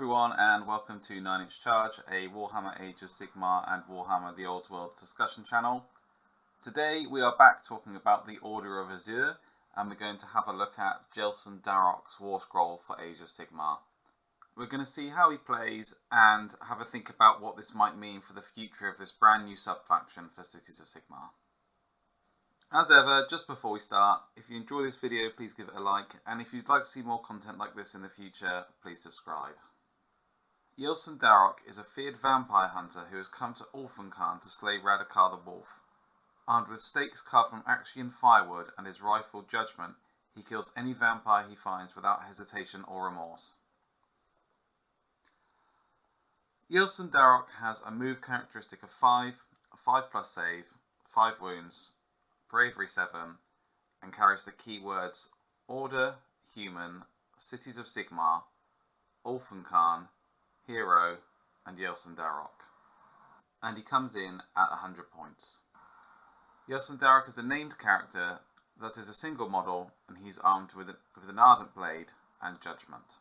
everyone and welcome to 9-Inch Charge, a Warhammer Age of Sigmar and Warhammer the Old World discussion channel. Today we are back talking about the Order of Azyr, and we're going to have a look at Jelsen Darrocks Warscroll for Age of Sigmar. We're going to see how he plays and have a think about what this might mean for the future of this brand new subfaction for Cities of Sigmar. As ever, just before we start, if you enjoy this video, please give it a like, and if you'd like to see more content like this in the future, please subscribe. Jelsen Darrock is a feared vampire hunter who has come to Ulfenkarn to slay Radakar the Wolf. Armed with stakes carved from Axian firewood and his rifle Judgment, he kills any vampire he finds without hesitation or remorse. Jelsen Darrock has a move characteristic of 5, a 5+ save, 5 wounds, Bravery 7, and carries the keywords Order, Human, Cities of Sigmar, Ulfenkarn, Hero, and Jelsen Darrock. And he comes in at 100 points. Jelsen Darrock is a named character that is a single model, and he's armed with an Ardent Blade and Judgment.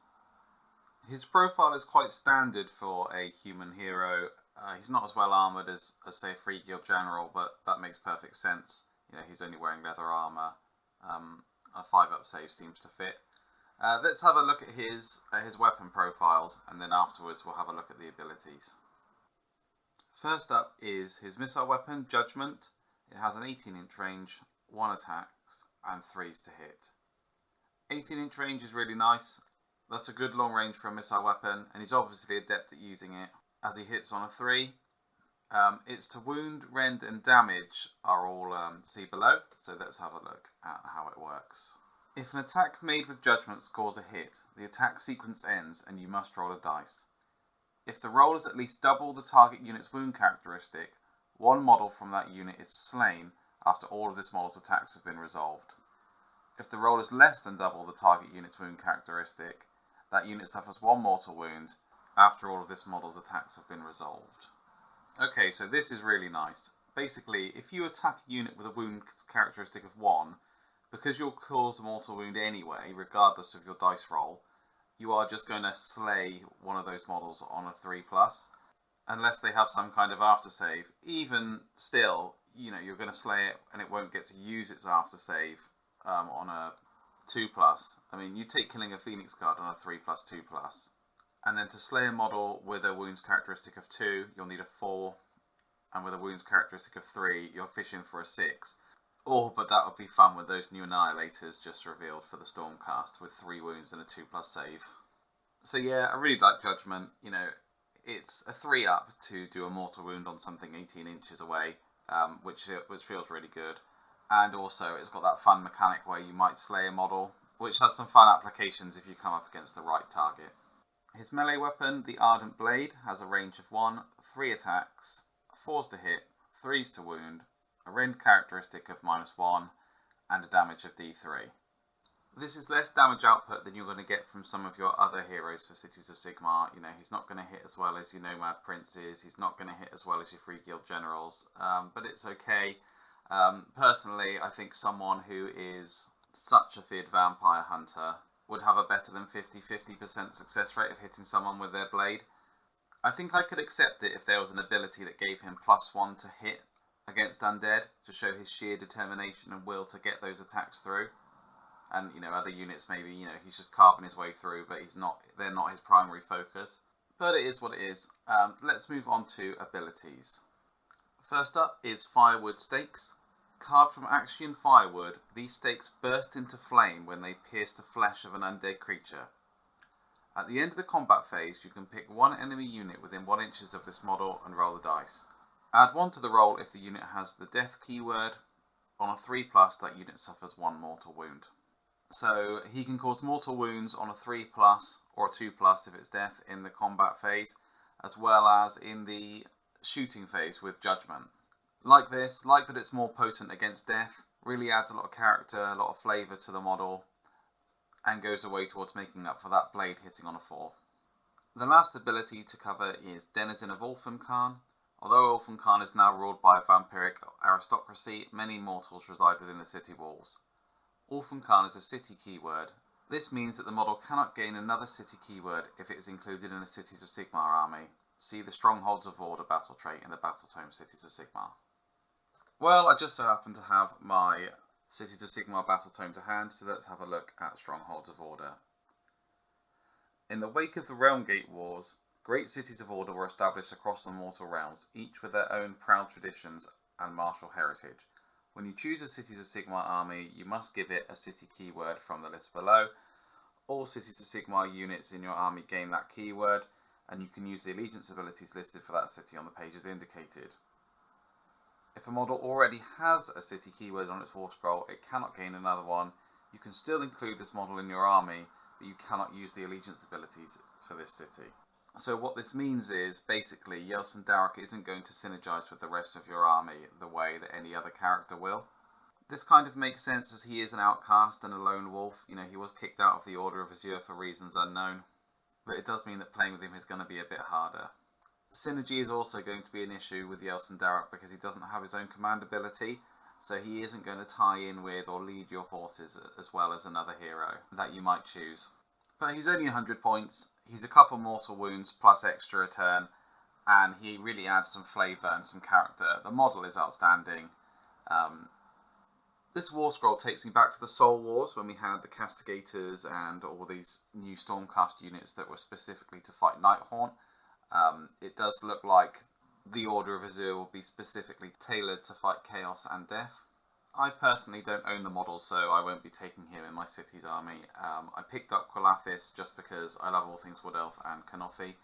His profile is quite standard for a human hero. He's not as well armoured as say a Free Guild General, but that makes perfect sense. You know, he's only wearing leather armour. A 5-up save seems to fit. Let's have a look at his weapon profiles, and then afterwards we'll have a look at the abilities. First up is his missile weapon, Judgment. It has an 18-inch range, 1 attacks, and 3s to hit. 18-inch range is really nice. That's a good long range for a missile weapon, and he's obviously adept at using it, as he hits on a 3. It's to wound, rend, and damage are all see below, so let's have a look at how it works. If an attack made with Judgment scores a hit, the attack sequence ends and you must roll a dice. If the roll is at least double the target unit's wound characteristic, one model from that unit is slain after all of this model's attacks have been resolved. If the roll is less than double the target unit's wound characteristic, that unit suffers 1 mortal wound after all of this model's attacks have been resolved. Okay, so this is really nice. Basically, if you attack a unit with a wound characteristic of 1, because you'll cause a mortal wound anyway, regardless of your dice roll, you are just going to slay one of those models on a 3+, unless they have some kind of after save. Even still, you know, you're going to slay it and it won't get to use its after save on a 2+. I mean, you take killing a Phoenix Guard on a 3+, 2+. And then to slay a model with a wounds characteristic of 2, you'll need a 4. And with a wounds characteristic of 3, you're fishing for a 6. Oh, but that would be fun with those new Annihilators just revealed for the Stormcast with 3 wounds and a 2+ save. So yeah, I really like Judgment. You know, it's a 3-up to do a mortal wound on something 18 inches away, which feels really good. And also, it's got that fun mechanic where you might slay a model, which has some fun applications if you come up against the right target. His melee weapon, the Ardent Blade, has a range of 1, 3 attacks, 4s to hit, 3s to wound, a rend characteristic of -1, and a damage of D3. This is less damage output than you're going to get from some of your other heroes for Cities of Sigmar. You know, he's not going to hit as well as your Nomad Princes, he's not going to hit as well as your Free Guild Generals, but it's okay. Personally, I think someone who is such a feared vampire hunter would have a better than 50% success rate of hitting someone with their blade. I think I could accept it if there was an ability that gave him +1 to hit against undead to show his sheer determination and will to get those attacks through. And, you know, other units maybe, you know, he's just carving his way through, but they're not his primary focus. But it is what it is. Let's move on to abilities. First up is Firewood Stakes. Carved from Axian firewood, these stakes burst into flame when they pierce the flesh of an undead creature. At the end of the combat phase, you can pick one enemy unit within 1 inch of this model and roll the dice. Add 1 to the roll if the unit has the death keyword. On a 3+, that unit suffers 1 mortal wound. So he can cause mortal wounds on a 3+ or a 2+ if it's death in the combat phase, as well as in the shooting phase with Judgment. Like this, like that it's more potent against death, really adds a lot of character, a lot of flavour to the model, and goes away towards making up for that blade hitting on a 4. The last ability to cover is Denizen of Ulfenkarn. Although Ulfenkarn is now ruled by a vampiric aristocracy, many mortals reside within the city walls. Ulfenkarn is a city keyword, This means that the model cannot gain another city keyword if it is included in a Cities of Sigmar army. See the Strongholds of Order battle trait in the Battle Tome Cities of Sigmar. Well, I just so happen to have my Cities of Sigmar battle tome to hand, so let's have a look at Strongholds of Order. In the wake of the Realmgate Wars, great cities of order were established across the mortal realms, each with their own proud traditions and martial heritage. When you choose a Cities of Sigmar army, you must give it a city keyword from the list below. All Cities of Sigmar units in your army gain that keyword, and you can use the allegiance abilities listed for that city on the page as indicated. If a model already has a city keyword on its war scroll, it cannot gain another one. You can still include this model in your army, but you cannot use the allegiance abilities for this city. So what this means is, basically, Jelsen Darrock isn't going to synergize with the rest of your army the way that any other character will. This kind of makes sense as he is an outcast and a lone wolf. You know, he was kicked out of the Order of Azyr for reasons unknown. But it does mean that playing with him is going to be a bit harder. Synergy is also going to be an issue with Jelsen Darrock because he doesn't have his own command ability, so he isn't going to tie in with or lead your forces as well as another hero that you might choose. But he's only 100 points, he's a couple mortal wounds plus extra a turn, and he really adds some flavour and some character. The model is outstanding. This war scroll takes me back to the Soul Wars when we had the Castigators and all these new Stormcast units that were specifically to fight Nighthaunt. It does look like the Order of Azyr will be specifically tailored to fight Chaos and Death. I personally don't own the model, so I won't be taking him in my city's army. I picked up Qualathis just because I love all things Wood Elf and Kanothi,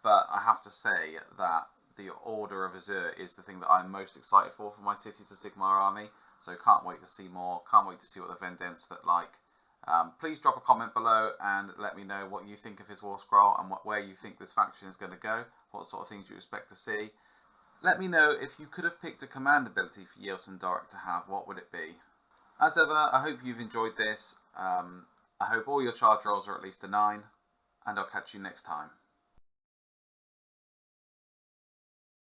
but I have to say that the Order of Azyr is the thing that I'm most excited for my Cities of Sigmar army, so can't wait to see more, can't wait to see what the Vendents look like. Please drop a comment below and let me know what you think of his war scroll and where you think this faction is going to go, what sort of things you expect to see. Let me know if you could have picked a command ability for Jelsen Darrock to have, what would it be? As ever, I hope you've enjoyed this. I hope all your charge rolls are at least a 9, and I'll catch you next time.